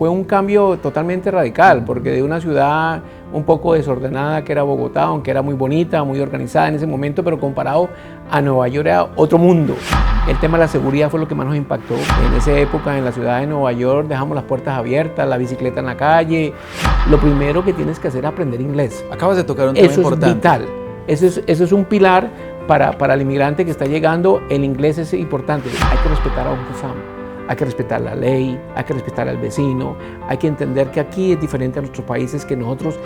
Fue un cambio totalmente radical, porque de una ciudad un poco desordenada que era Bogotá, aunque era muy bonita, muy organizada en ese momento, pero comparado a Nueva York era otro mundo. El tema de la seguridad fue lo que más nos impactó. En esa época en la ciudad de Nueva York dejamos las puertas abiertas, la bicicleta en la calle. Lo primero que tienes que hacer es aprender inglés. Acabas de tocar un tema importante. Eso es vital. Eso es un pilar para el inmigrante que está llegando. El inglés es importante. Hay que respetar a Uncle Sam. Hay que respetar la ley, hay que respetar al vecino, hay que entender que aquí es diferente a nuestros países, que nosotros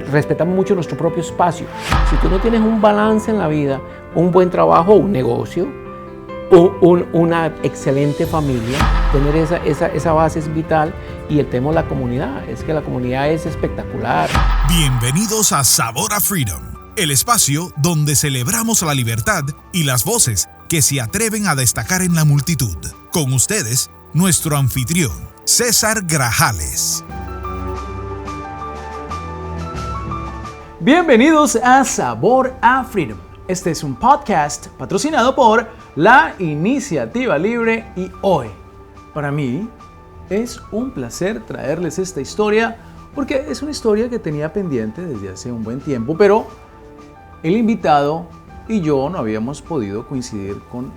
respetamos mucho nuestro propio espacio. Si tú no tienes un balance en la vida, un buen trabajo, un negocio, una excelente familia, tener esa base es vital. Y el tema de la comunidad, es que la comunidad es espectacular. Bienvenidos a Sabor a Freedom, el espacio donde celebramos la libertad y las voces que se atreven a destacar en la multitud. Con ustedes, nuestro anfitrión, César Grajales. Bienvenidos a Sabor a Freedom. Este es un podcast patrocinado por la Iniciativa Libre y hoy, para mí, es un placer traerles esta historia porque es una historia que tenía pendiente desde hace un buen tiempo, pero el invitado y yo no habíamos podido coincidir con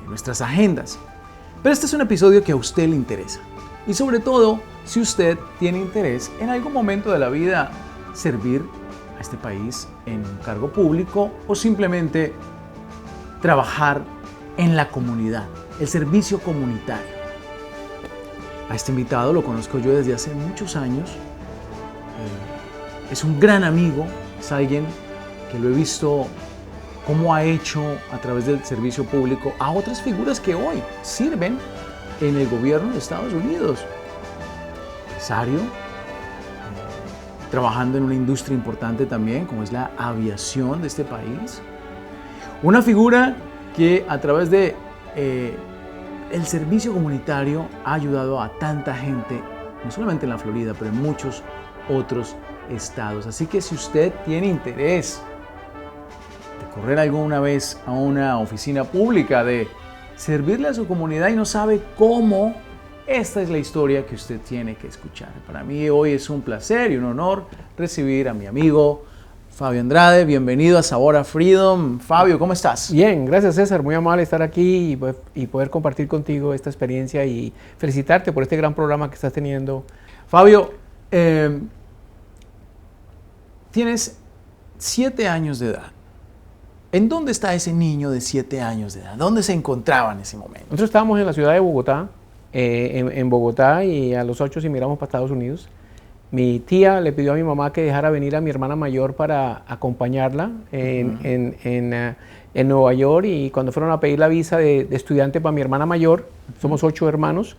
nuestras agendas. Pero este es un episodio que a usted le interesa. Y sobre todo, si usted tiene interés en algún momento de la vida servir a este país en un cargo público o simplemente trabajar en la comunidad, el servicio comunitario. A este invitado lo conozco yo desde hace muchos años. Es un gran amigo, es alguien que lo he visto cómo ha hecho a través del servicio público a otras figuras que hoy sirven en el gobierno de Estados Unidos. Empresario, trabajando en una industria importante también, como es la aviación de este país. Una figura que a través de el servicio comunitario ha ayudado a tanta gente, no solamente en la Florida, pero en muchos otros estados. Así que si usted tiene interés correr alguna vez a una oficina pública, de servirle a su comunidad y no sabe cómo, esta es la historia que usted tiene que escuchar. Para mí hoy es un placer y un honor recibir a mi amigo Fabio Andrade. Bienvenido a Sabor a Freedom. Fabio, ¿cómo estás? Bien, gracias César, muy amable estar aquí y poder compartir contigo esta experiencia y felicitarte por este gran programa que estás teniendo. Fabio, tienes 7 años de edad. ¿En dónde está ese niño de 7 años de edad? ¿Dónde se encontraba en ese momento? Nosotros estábamos en la ciudad de Bogotá, en Bogotá, y a los 8 emigramos para Estados Unidos. Mi tía le pidió a mi mamá que dejara venir a mi hermana mayor para acompañarla en Nueva York, y cuando fueron a pedir la visa de estudiante para mi hermana mayor, somos 8 hermanos,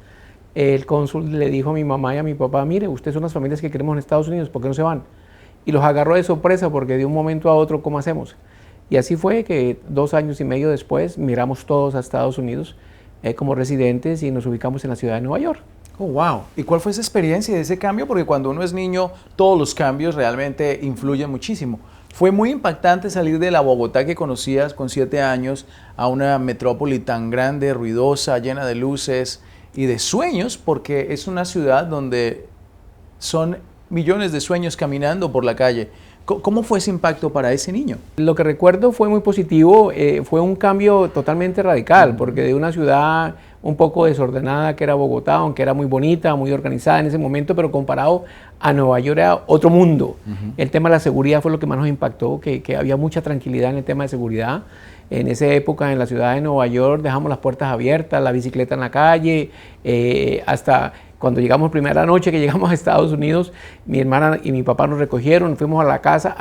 el cónsul le dijo a mi mamá y a mi papá: mire, ustedes son las familias que queremos en Estados Unidos, ¿por qué no se van? Y los agarró de sorpresa porque de un momento a otro, ¿cómo hacemos? Y así fue que 2 años y medio después migramos todos a Estados Unidos como residentes y nos ubicamos en la ciudad de Nueva York. Oh, wow. ¿Y cuál fue esa experiencia de ese cambio? Porque cuando uno es niño, todos los cambios realmente influyen muchísimo. Fue muy impactante salir de la Bogotá que conocías con 7 años a una metrópoli tan grande, ruidosa, llena de luces y de sueños, porque es una ciudad donde son millones de sueños caminando por la calle. ¿Cómo fue ese impacto para ese niño? Lo que recuerdo fue muy positivo, fue un cambio totalmente radical, porque de una ciudad un poco desordenada que era Bogotá, aunque era muy bonita, muy organizada en ese momento, pero comparado a Nueva York era otro mundo. El tema de la seguridad fue lo que más nos impactó, que había mucha tranquilidad en el tema de seguridad. En esa época en la ciudad de Nueva York dejamos las puertas abiertas, la bicicleta en la calle, hasta cuando llegamos primera noche que llegamos a Estados Unidos, mi hermana y mi papá nos recogieron, fuimos a la casa,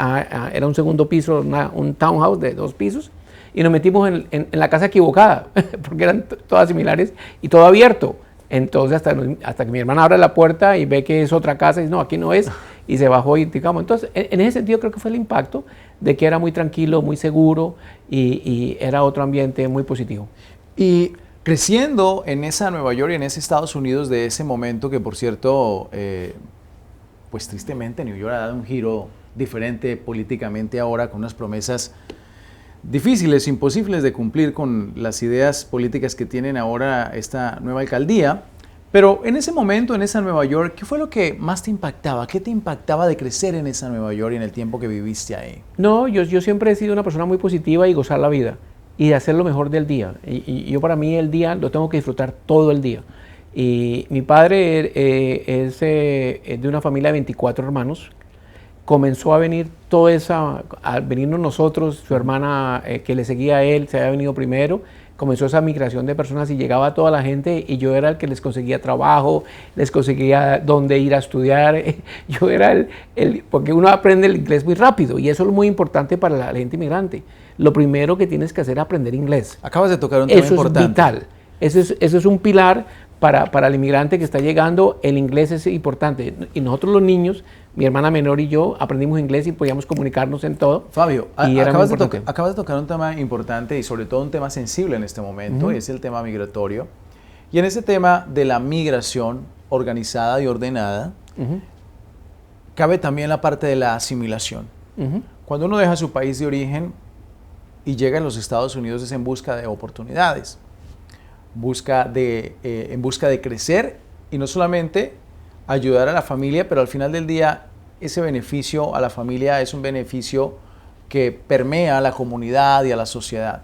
era un segundo piso, un townhouse de 2 pisos, y nos metimos en la casa equivocada, porque eran todas similares y todo abierto. Entonces hasta que mi hermana abre la puerta y ve que es otra casa y dice: no, aquí no es, y se bajó y digamos. Entonces en ese sentido creo que fue el impacto de que era muy tranquilo, muy seguro y era otro ambiente muy positivo. Y creciendo en esa Nueva York y en ese Estados Unidos de ese momento, que por cierto, pues tristemente New York ha dado un giro diferente políticamente ahora, con unas promesas difíciles, imposibles de cumplir con las ideas políticas que tienen ahora esta nueva alcaldía. Pero en ese momento, en esa Nueva York, ¿qué fue lo que más te impactaba? ¿Qué te impactaba de crecer en esa Nueva York y en el tiempo que viviste ahí? No, yo siempre he sido una persona muy positiva y gozar la vida y de hacer lo mejor del día. Y yo para mí el día lo tengo que disfrutar todo el día. Y mi padre es de una familia de 24 hermanos. Comenzó a venir a venirnos nosotros, su hermana que le seguía a él, se había venido primero. Comenzó esa migración de personas y llegaba toda la gente y yo era el que les conseguía trabajo, les conseguía dónde ir a estudiar. Yo era porque uno aprende el inglés muy rápido y eso es muy importante para la gente inmigrante. Lo primero que tienes que hacer es aprender inglés. Acabas de tocar un tema importante. Eso es vital. Eso es un pilar para el inmigrante que está llegando. El inglés es importante. Y nosotros los niños, mi hermana menor y yo, aprendimos inglés y podíamos comunicarnos en todo. Fabio, acabas de tocar un tema importante y sobre todo un tema sensible en este momento, y es el tema migratorio. Y en ese tema de la migración organizada y ordenada, cabe también la parte de la asimilación. Cuando uno deja su país de origen y llega a los Estados Unidos es en busca de oportunidades, en busca de crecer y no solamente ayudar a la familia, pero al final del día ese beneficio a la familia es un beneficio que permea a la comunidad y a la sociedad.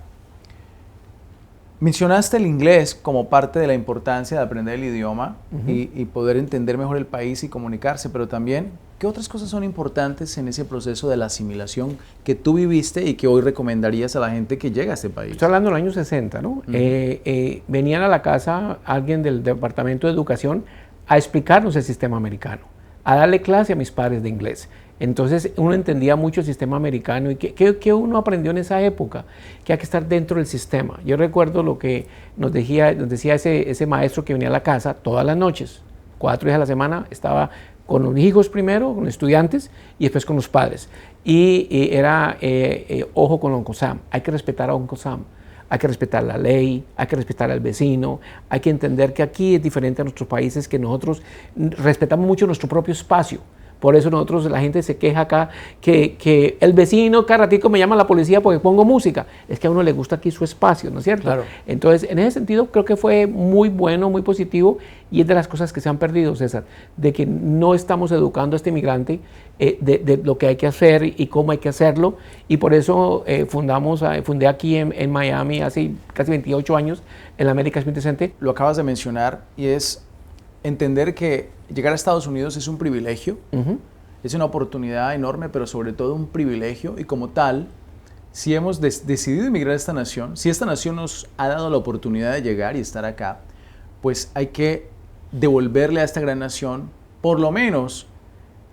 Mencionaste el inglés como parte de la importancia de aprender el idioma y poder entender mejor el país y comunicarse, pero también, ¿qué otras cosas son importantes en ese proceso de la asimilación que tú viviste y que hoy recomendarías a la gente que llega a este país? Estoy hablando de los años 60, ¿no? Venían a la casa alguien del Departamento de Educación a explicarnos el sistema americano, a darle clase a mis padres de inglés. Entonces uno entendía mucho el sistema americano y que uno aprendió en esa época, que hay que estar dentro del sistema. Yo recuerdo lo que nos decía ese maestro que venía a la casa todas las noches, 4 días a la semana, estaba con los hijos primero, con los estudiantes y después con los padres. Y era, ojo con Uncle Sam, hay que respetar a Uncle Sam. Hay que respetar la ley, hay que respetar al vecino, hay que entender que aquí es diferente a nuestros países, que nosotros respetamos mucho nuestro propio espacio. Por eso la gente se queja acá que el vecino cada ratico me llama a la policía porque pongo música. Es que a uno le gusta aquí su espacio, ¿no es cierto? Claro. Entonces, en ese sentido, creo que fue muy bueno, muy positivo, y es de las cosas que se han perdido, César, de que no estamos educando a este inmigrante de lo que hay que hacer y cómo hay que hacerlo, y por eso fundé aquí en Miami hace casi 28 años el America's Community Center. Lo acabas de mencionar y es entender que llegar a Estados Unidos es un privilegio, es una oportunidad enorme, pero sobre todo un privilegio, y como tal, si hemos decidido emigrar a esta nación, si esta nación nos ha dado la oportunidad de llegar y estar acá, pues hay que devolverle a esta gran nación, por lo menos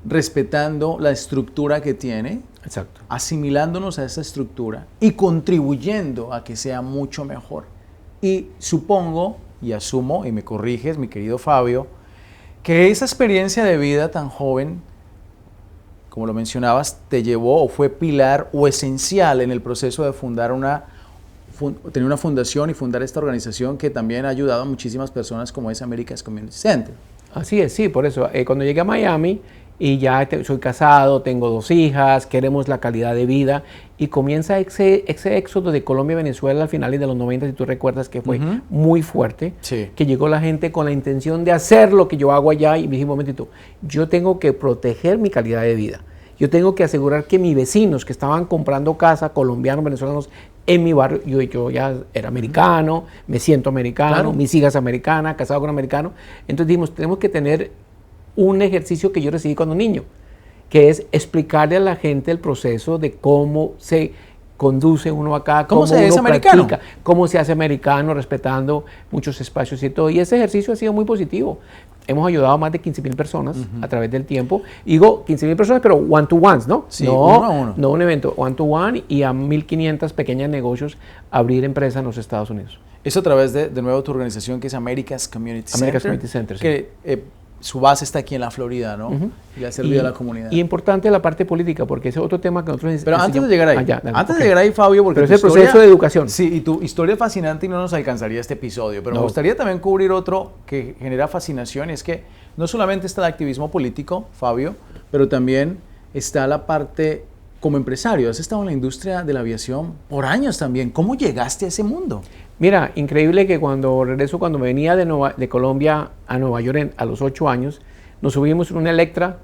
respetando la estructura que tiene, Exacto. asimilándonos a esa estructura y contribuyendo a que sea mucho mejor. Y supongo y asumo, y me corriges, mi querido Fabio, que esa experiencia de vida tan joven, como lo mencionabas, te llevó o fue pilar o esencial en el proceso de tener una fundación y fundar esta organización que también ha ayudado a muchísimas personas como es America's Community Center. Así es, sí, por eso, cuando llegué a Miami y ya soy casado, tengo 2 hijas, queremos la calidad de vida y comienza ese éxodo de Colombia a Venezuela al final de los 90, si tú recuerdas que fue muy fuerte, sí. Que llegó la gente con la intención de hacer lo que yo hago allá y me dije, un momentito, yo tengo que proteger mi calidad de vida, yo tengo que asegurar que mis vecinos que estaban comprando casa, colombianos, venezolanos, en mi barrio, yo ya era americano, me siento americano, claro. Mis hijas americanas, casado con americano, entonces dijimos, tenemos que tener un ejercicio que yo recibí cuando niño, que es explicarle a la gente el proceso de cómo se conduce uno acá, cómo se hace americano, cómo se hace americano, respetando muchos espacios y todo. Y ese ejercicio ha sido muy positivo. Hemos ayudado a más de 15,000 personas a través del tiempo. Digo 15,000 personas, pero one-to-ones, ¿no? Sí, no, uno a uno. No un evento, one-to-one y a 1,500 pequeños negocios abrir empresas en los Estados Unidos. Eso a través de nuevo tu organización que es America's Community Center. Sí. Que su base está aquí en la Florida, ¿no? Y le ha servido a la comunidad. Y importante la parte política, porque ese es otro tema que nosotros Pero antes de llegar ahí, de llegar ahí, Fabio, porque pero es el proceso de educación. Sí, y tu historia es fascinante y no nos alcanzaría este episodio, pero me gustaría también cubrir otro que genera fascinación, y es que no solamente está el activismo político, Fabio, pero también está la parte como empresario, has estado en la industria de la aviación por años también. ¿Cómo llegaste a ese mundo? Mira, increíble que cuando me venía de Colombia a Nueva York a los 8 años, nos subimos en una Electra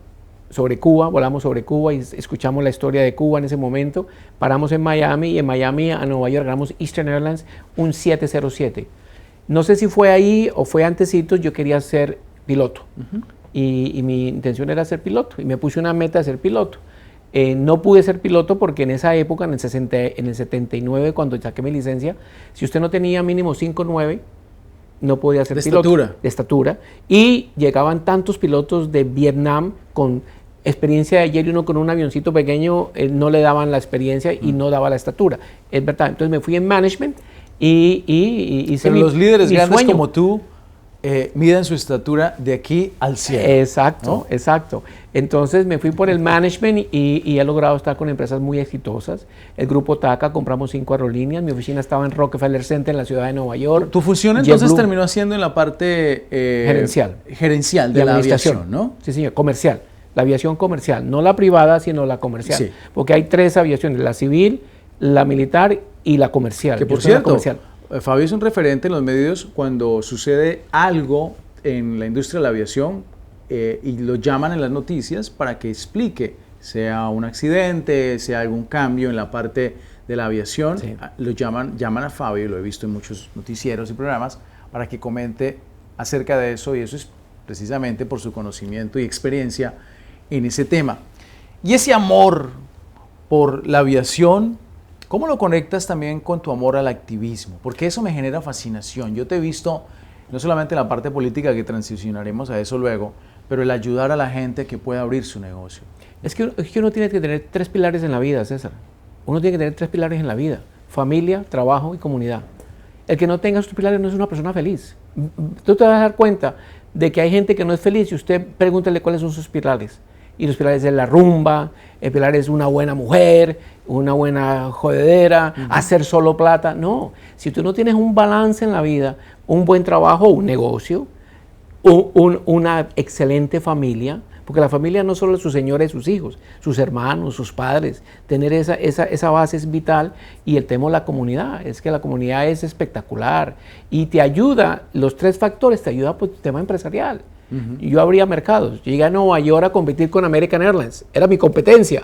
sobre Cuba, volamos sobre Cuba y escuchamos la historia de Cuba en ese momento. Paramos en Miami y en Miami a Nueva York ganamos Eastern Airlines un 707. No sé si fue ahí o fue antesito, yo quería ser piloto. Y mi intención era ser piloto y me puse una meta de ser piloto. No pude ser piloto porque en esa época, en el 79, cuando saqué mi licencia, si usted no tenía mínimo 5'9", no podía ser piloto. De estatura. Y llegaban tantos pilotos de Vietnam con experiencia de ayer y uno con un avioncito pequeño, no le daban la experiencia y no daba la estatura. Es verdad. Entonces me fui en management y hice Pero los líderes grandes sueño. como tú miden su estatura de aquí al cielo. Exacto, ¿no? exacto. Entonces me fui por el management y he logrado estar con empresas muy exitosas. El grupo TACA, compramos 5 aerolíneas. Mi oficina estaba en Rockefeller Center, en la ciudad de Nueva York. Tu función entonces terminó siendo en la parte gerencial de la aviación, ¿no? Sí, señor, comercial. La aviación comercial, no la privada, sino la comercial. Sí. Porque hay 3 aviaciones, la civil, la militar y la comercial. Que por cierto, Fabio es un referente en los medios cuando sucede algo en la industria de la aviación y lo llaman en las noticias para que explique, sea un accidente, sea algún cambio en la parte de la aviación, sí. Lo llaman a Fabio, lo he visto en muchos noticieros y programas, para que comente acerca de eso, y eso es precisamente por su conocimiento y experiencia en ese tema. Y ese amor por la aviación, ¿cómo lo conectas también con tu amor al activismo? Porque eso me genera fascinación. Yo te he visto, no solamente en la parte política, que transicionaremos a eso luego, pero el ayudar a la gente que pueda abrir su negocio. Es que uno tiene que tener 3 pilares en la vida, César. Uno tiene que tener 3 pilares en la vida: familia, trabajo y comunidad. El que no tenga estos pilares no es una persona feliz. Tú te vas a dar cuenta de que hay gente que no es feliz y usted pregúntale cuáles son sus pilares. Y los pilares es la rumba, el pilar es una buena mujer, una buena jodedera, hacer solo plata. No, si tú no tienes un balance en la vida, un buen trabajo, un negocio, una excelente familia, porque la familia no solo es su señora y sus hijos, sus hermanos, sus padres, tener esa base es vital. Y el tema de la comunidad, es que la comunidad es espectacular y te ayuda, los 3 factores, te ayuda por tu tema empresarial. Yo abría mercados. Yo llegué a Nueva York a competir con American Airlines. Era mi competencia.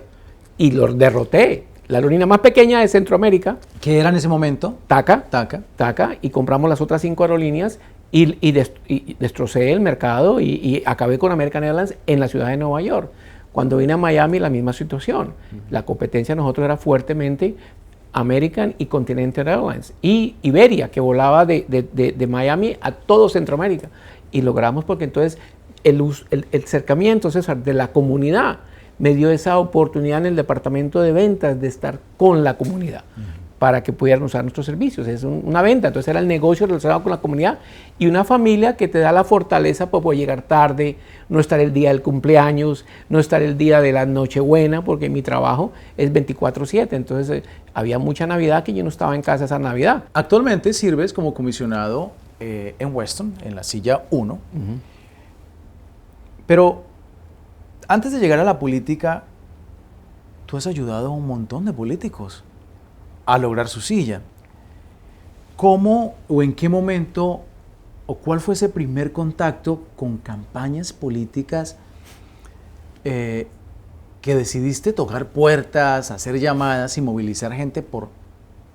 Y los derroté. La aerolínea más pequeña de Centroamérica. ¿Qué era en ese momento? TACA. Y compramos las otras 5 aerolíneas y destrocé el mercado y acabé con American Airlines en la ciudad de Nueva York. Cuando vine a Miami, la misma situación. La competencia de nosotros era fuertemente American y Continental Airlines. Y Iberia, que volaba de Miami a todo Centroamérica. Y logramos, porque entonces el acercamiento, César, de la comunidad me dio esa oportunidad en el departamento de ventas de estar con la comunidad para que pudieran usar nuestros servicios. Es una venta, entonces era el negocio relacionado con la comunidad y una familia que te da la fortaleza para poder llegar tarde, no estar el día del cumpleaños, no estar el día de la Nochebuena, porque mi trabajo es 24/7, entonces había mucha Navidad que yo no estaba en casa esa Navidad. Actualmente sirves como comisionado en Weston, en la silla 1. Pero antes de llegar a la política, tú has ayudado a un montón de políticos a lograr su silla. ¿Cómo o en qué momento o cuál fue ese primer contacto con campañas políticas que decidiste tocar puertas, hacer llamadas y movilizar gente por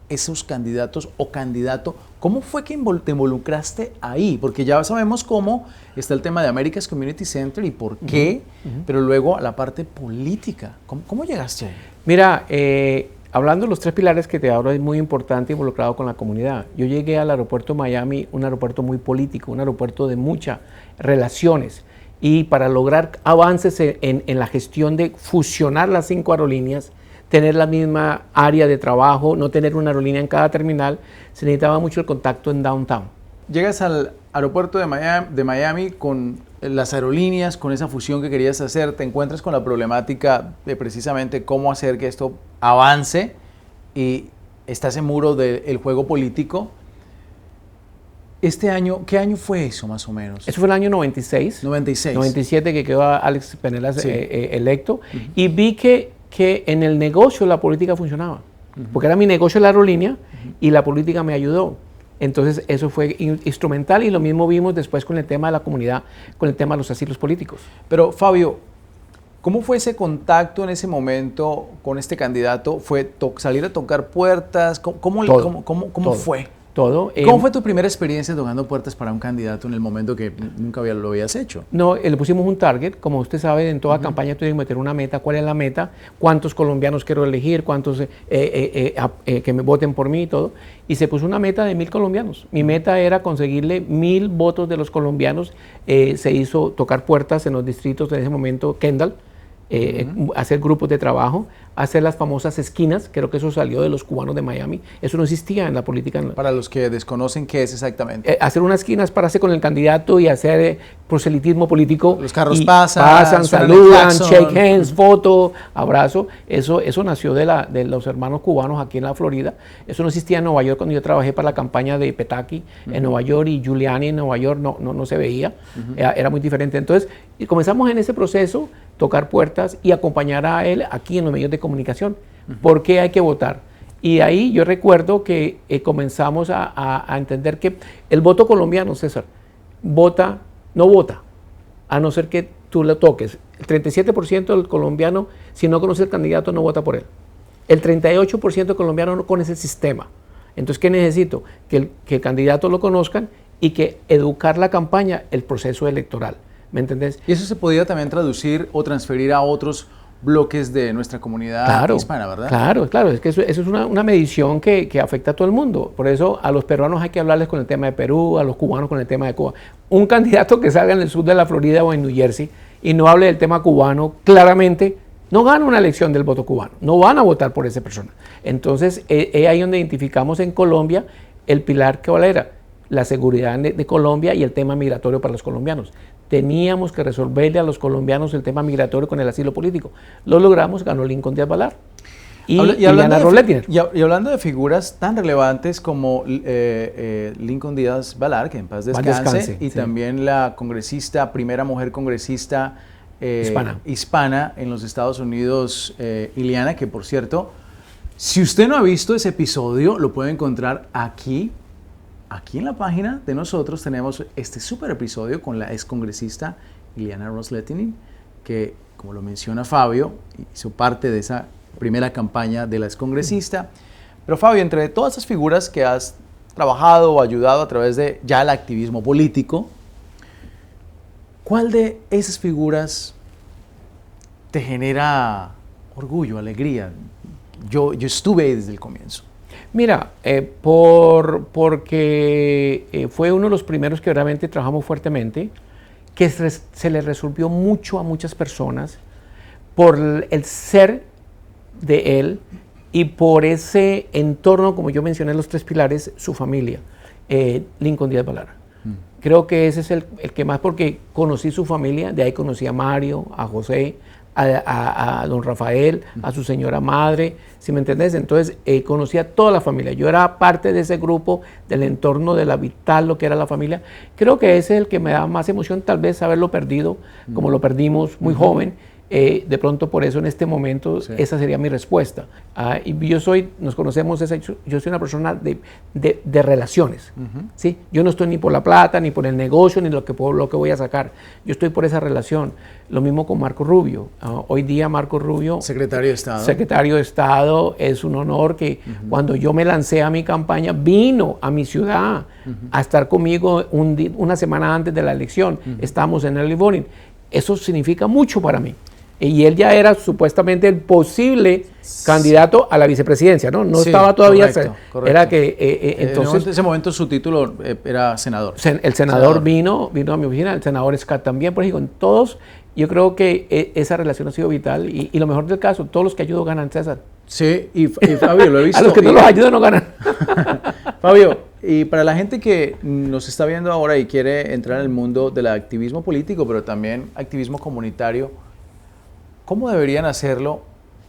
esos candidatos o candidato? ¿Cómo fue que te involucraste ahí? Porque ya sabemos cómo está el tema de America's Community Center y por qué, pero luego a la parte política. ¿Cómo llegaste ahí? Mira, hablando de los 3 pilares que te hablo, es muy importante involucrado con la comunidad. Yo llegué al aeropuerto de Miami, un aeropuerto muy político, un aeropuerto de muchas relaciones. Y para lograr avances en la gestión de fusionar las 5 aerolíneas, tener la misma área de trabajo, no tener una aerolínea en cada terminal, se necesitaba mucho el contacto en downtown. Llegas al aeropuerto de Miami con las aerolíneas, con esa fusión que querías hacer, te encuentras con la problemática de precisamente cómo hacer que esto avance y está ese muro del juego político. Este año, ¿qué año fue eso más o menos? Eso fue el año 96. 96. 97 que quedó Alex Penelas electo. Y vi que que en el negocio la política funcionaba, porque era mi negocio la aerolínea y la política me ayudó. Entonces eso fue instrumental y lo mismo vimos después con el tema de la comunidad, con el tema de los asilos políticos. Pero Fabio, ¿cómo fue ese contacto en ese momento con este candidato? ¿Fue salir a tocar puertas? ¿Cómo fue? Todo. ¿Cómo fue tu primera experiencia tocando puertas para un candidato en el momento que nunca lo habías hecho? No, le pusimos un target. Como usted sabe, en toda campaña tú tienes que meter una meta. ¿Cuál es la meta? ¿Cuántos colombianos quiero elegir? ¿Cuántos que me voten por mí y todo? Y se puso una meta de 1,000 colombianos. Mi meta era conseguirle 1,000 votos de los colombianos. Se hizo tocar puertas en los distritos en ese momento, Kendall. Hacer grupos de trabajo, hacer las famosas esquinas, creo que eso salió de los cubanos de Miami, eso no existía en la política. Para los que desconocen, ¿qué es exactamente? Hacer unas esquinas para hacer con el candidato y hacer proselitismo político. Los carros pasan, saludan, shake hands, foto, abrazo. Eso nació de los hermanos cubanos aquí en la Florida. Eso no existía en Nueva York cuando yo trabajé para la campaña de Petaki en Nueva York y Giuliani en Nueva York, no se veía, era muy diferente. Entonces, y comenzamos en ese proceso, tocar puertas y acompañar a él aquí en los medios de comunicación. ¿Por qué hay que votar? Y ahí yo recuerdo que comenzamos a entender que el voto colombiano, César, no vota, a no ser que tú lo toques. El 37% del colombiano, si no conoce el candidato, no vota por él. El 38% del colombiano no conoce el sistema. Entonces, ¿qué necesito? Que el candidato lo conozcan y que educar la campaña, el proceso electoral. ¿Me entendés? Y eso se podía también traducir o transferir a otros bloques de nuestra comunidad hispana, ¿verdad? Claro, es que eso es una medición que afecta a todo el mundo. Por eso a los peruanos hay que hablarles con el tema de Perú, a los cubanos con el tema de Cuba. Un candidato que salga en el sur de la Florida o en New Jersey y no hable del tema cubano, claramente no gana una elección del voto cubano, no van a votar por esa persona. Entonces, es ahí donde identificamos en Colombia el pilar que era la seguridad de Colombia y el tema migratorio para los colombianos. Teníamos que resolverle a los colombianos el tema migratorio con el asilo político. Lo logramos, ganó Lincoln Díaz Balar. Y hablando de figuras tan relevantes como Lincoln Díaz Balar, que en paz descanse, y también la congresista, primera mujer congresista hispana en los Estados Unidos, Ileana, que por cierto, si usted no ha visto ese episodio, lo puede encontrar aquí en la página de nosotros. Tenemos este súper episodio con la excongresista Ileana Ros-Lehtinen, que, como lo menciona Fabio, hizo parte de esa primera campaña de la excongresista. Pero Fabio, entre todas esas figuras que has trabajado o ayudado a través de ya el activismo político, ¿cuál de esas figuras te genera orgullo, alegría? Yo estuve ahí desde el comienzo. Mira, porque fue uno de los primeros que realmente trabajamos fuertemente, que se le resolvió mucho a muchas personas por el ser de él y por ese entorno, como yo mencioné, los 3 pilares, su familia, Lincoln Díaz Balar. Creo que ese es el que más, porque conocí su familia, de ahí conocí a Mario, a José, a don Rafael, a su señora madre, ¿sí me entendés? Entonces conocí a toda la familia. Yo era parte de ese grupo, del entorno de la vital, lo que era la familia. Creo que ese es el que me da más emoción, tal vez haberlo perdido, como lo perdimos muy joven. De pronto por eso en este momento esa sería mi respuesta. Y nos conocemos, yo soy una persona de relaciones. ¿Sí? Yo no estoy ni por la plata, ni por el negocio, ni lo que voy a sacar. Yo estoy por esa relación. Lo mismo con Marco Rubio. Hoy día Marco Rubio, secretario de Estado. Secretario de Estado, es un honor que cuando yo me lancé a mi campaña, vino a mi ciudad a estar conmigo una semana antes de la elección. Estábamos en Early Voting. Eso significa mucho para mí. Y él ya era supuestamente el posible candidato a la vicepresidencia, ¿no? No estaba todavía. Correcto. Era que entonces. En ese momento su título era senador. El senador vino a mi oficina, el senador Scott también, por ejemplo, todos. Yo creo que esa relación ha sido vital y lo mejor del caso, todos los que ayudo ganan, César. Sí, y Fabio, lo he visto. A los que no los ayudo no ganan. Fabio, y para la gente que nos está viendo ahora y quiere entrar en el mundo del activismo político, pero también activismo comunitario, ¿cómo deberían hacerlo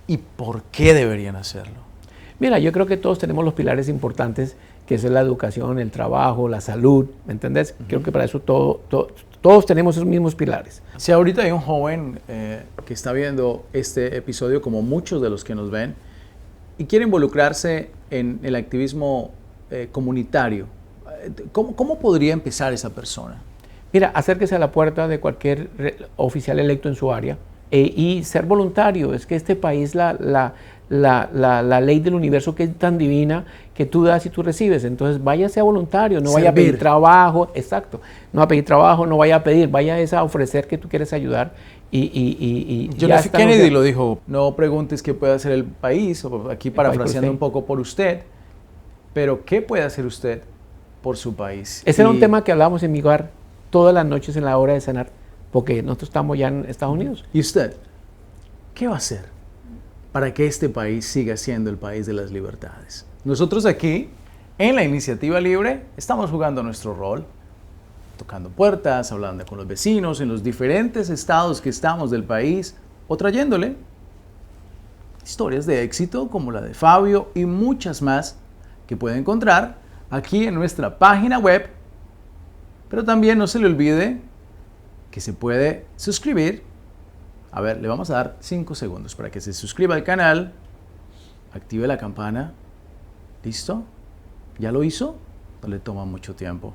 y por qué deberían hacerlo? Mira, yo creo que todos tenemos los pilares importantes que es la educación, el trabajo, la salud, ¿me entendés? Creo que para eso todos tenemos esos mismos pilares. Si ahorita hay un joven que está viendo este episodio, como muchos de los que nos ven, y quiere involucrarse en el activismo comunitario, ¿cómo podría empezar esa persona? Mira, acérquese a la puerta de cualquier oficial electo en su área y ser voluntario. Es que este país, la ley del universo que es tan divina, que tú das y tú recibes. Entonces vaya, sea voluntario, no vaya a pedir trabajo, exacto, no va a pedir trabajo, no vaya a pedir, vaya a ofrecer que tú quieres ayudar. John F. Kennedy lo dijo, no preguntes qué puede hacer el país, o aquí parafraseando un poco por usted, pero ¿qué puede hacer usted por su país? Ese era un tema que hablábamos en mi hogar todas las noches en la hora de cenar, porque nosotros estamos ya en Estados Unidos. ¿Y usted qué va a hacer para que este país siga siendo el país de las libertades? Nosotros aquí, en la Iniciativa Libre, estamos jugando nuestro rol, tocando puertas, hablando con los vecinos en los diferentes estados que estamos del país, o trayéndole historias de éxito como la de Fabio y muchas más que puede encontrar aquí en nuestra página web. Pero también no se le olvide que se puede suscribir. A ver, le vamos a dar 5 segundos para que se suscriba al canal, active la campana. ¿Listo? ¿Ya lo hizo? No le toma mucho tiempo.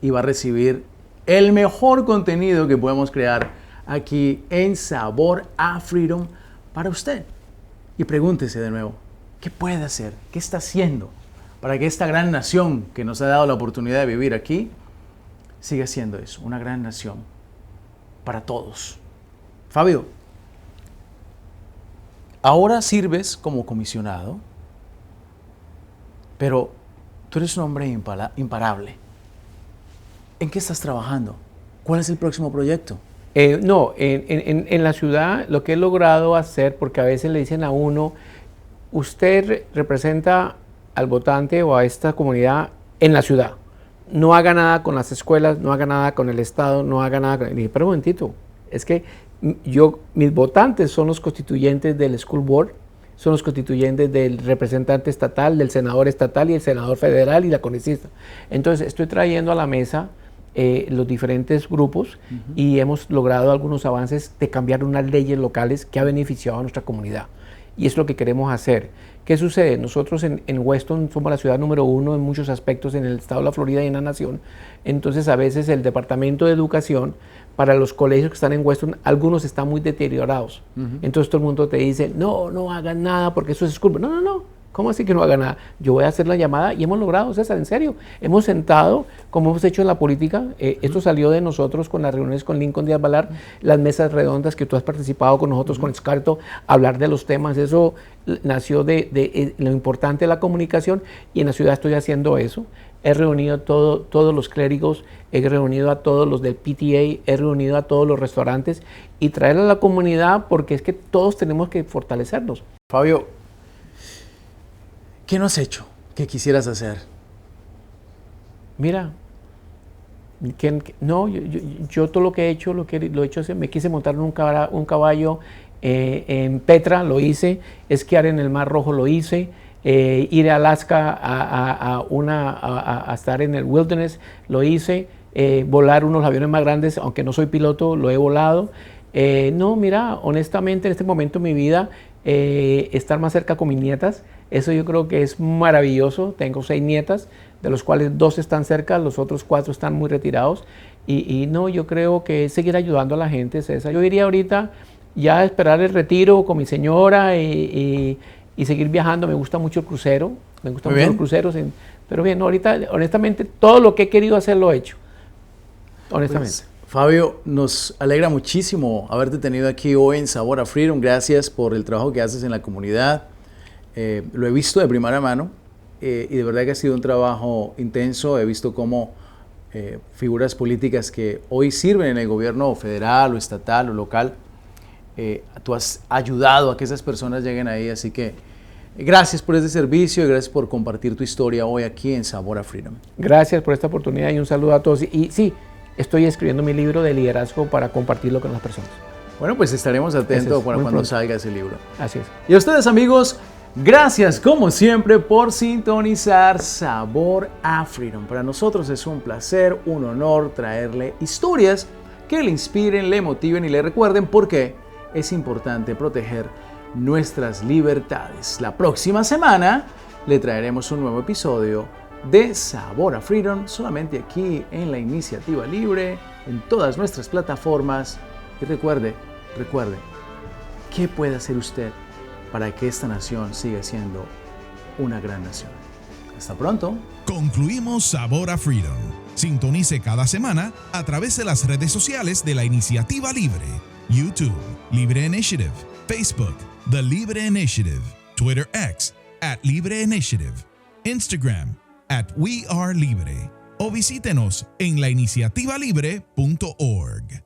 Y va a recibir el mejor contenido que podemos crear aquí en Sabor a Freedom para usted. Y pregúntese de nuevo, ¿qué puede hacer? ¿Qué está haciendo para que esta gran nación que nos ha dado la oportunidad de vivir aquí siga siendo eso, una gran nación para todos? Fabio, ahora sirves como comisionado, pero tú eres un hombre imparable. ¿En qué estás trabajando? ¿Cuál es el próximo proyecto? En la ciudad lo que he logrado hacer, porque a veces le dicen a uno, usted representa al votante o a esta comunidad en la ciudad. No haga nada con las escuelas, no haga nada con el Estado, no haga nada con... Y dije, pero un momentito, es que mis votantes son los constituyentes del School Board, son los constituyentes del representante estatal, del senador estatal y el senador federal y la congresista. Entonces estoy trayendo a la mesa los diferentes grupos y hemos logrado algunos avances de cambiar unas leyes locales que ha beneficiado a nuestra comunidad. Y es lo que queremos hacer. ¿Qué sucede? Nosotros en Weston somos la ciudad número 1 en muchos aspectos en el estado de la Florida y en la nación. Entonces a veces el Departamento de Educación para los colegios que están en Weston, algunos están muy deteriorados. Entonces todo el mundo te dice, no hagan nada porque eso es culpa. No. ¿Cómo así que no hagan nada? Yo voy a hacer la llamada y hemos logrado, César, en serio. Hemos sentado, como hemos hecho en la política, esto salió de nosotros con las reuniones con Lincoln Díaz Balar, las mesas redondas que tú has participado con nosotros, con Escarto, hablar de los temas, eso nació de lo importante de la comunicación y en la ciudad estoy haciendo eso. He reunido todos los clérigos, he reunido a todos los del PTA, he reunido a todos los restaurantes y traer a la comunidad porque es que todos tenemos que fortalecernos. Fabio, ¿qué no has hecho? ¿Qué quisieras hacer? Mira, yo todo lo que he hecho, lo he hecho, me quise montar en un caballo en Petra, lo hice, esquiar en el Mar Rojo, lo hice, ir a Alaska a estar en el Wilderness, lo hice, volar unos aviones más grandes, aunque no soy piloto, lo he volado. Mira, honestamente en este momento de mi vida, estar más cerca con mis nietas, eso yo creo que es maravilloso. Tengo 6 nietas, de los cuales 2 están cerca, los otros 4 están muy retirados. Yo creo que seguir ayudando a la gente, César. Yo iría ahorita ya a esperar el retiro con mi señora y seguir viajando. Me gusta mucho el crucero, me gustan mucho los cruceros. Pero bien, ahorita, honestamente, todo lo que he querido hacer lo he hecho. Honestamente. Pues, Fabio, nos alegra muchísimo haberte tenido aquí hoy en Sabor a Freedom. Gracias por el trabajo que haces en la comunidad. Lo he visto de primera mano y de verdad que ha sido un trabajo intenso. He visto cómo figuras políticas que hoy sirven en el gobierno federal o estatal o local, tú has ayudado a que esas personas lleguen ahí. Así que gracias por ese servicio y gracias por compartir tu historia hoy aquí en Sabor a Freedom. Gracias por esta oportunidad y un saludo a todos. Y sí, estoy escribiendo mi libro de liderazgo para compartirlo con las personas. Bueno, pues estaremos atentos para cuando salga ese libro. Así es. Y a ustedes, amigos, Gracias, como siempre, por sintonizar Sabor a Freedom. Para nosotros es un placer, un honor traerle historias que le inspiren, le motiven y le recuerden por qué es importante proteger nuestras libertades. La próxima semana le traeremos un nuevo episodio de Sabor a Freedom, solamente aquí en la Iniciativa Libre, en todas nuestras plataformas. Y recuerde, ¿qué puede hacer usted para que esta nación siga siendo una gran nación? Hasta pronto. Concluimos Sabor a Freedom. Sintonice cada semana a través de las redes sociales de la Iniciativa Libre: YouTube, Libre Initiative; Facebook, The Libre Initiative; Twitter X, @Libre Initiative; Instagram, @WeAreLibre; o visítenos en lainiciativalibre.org.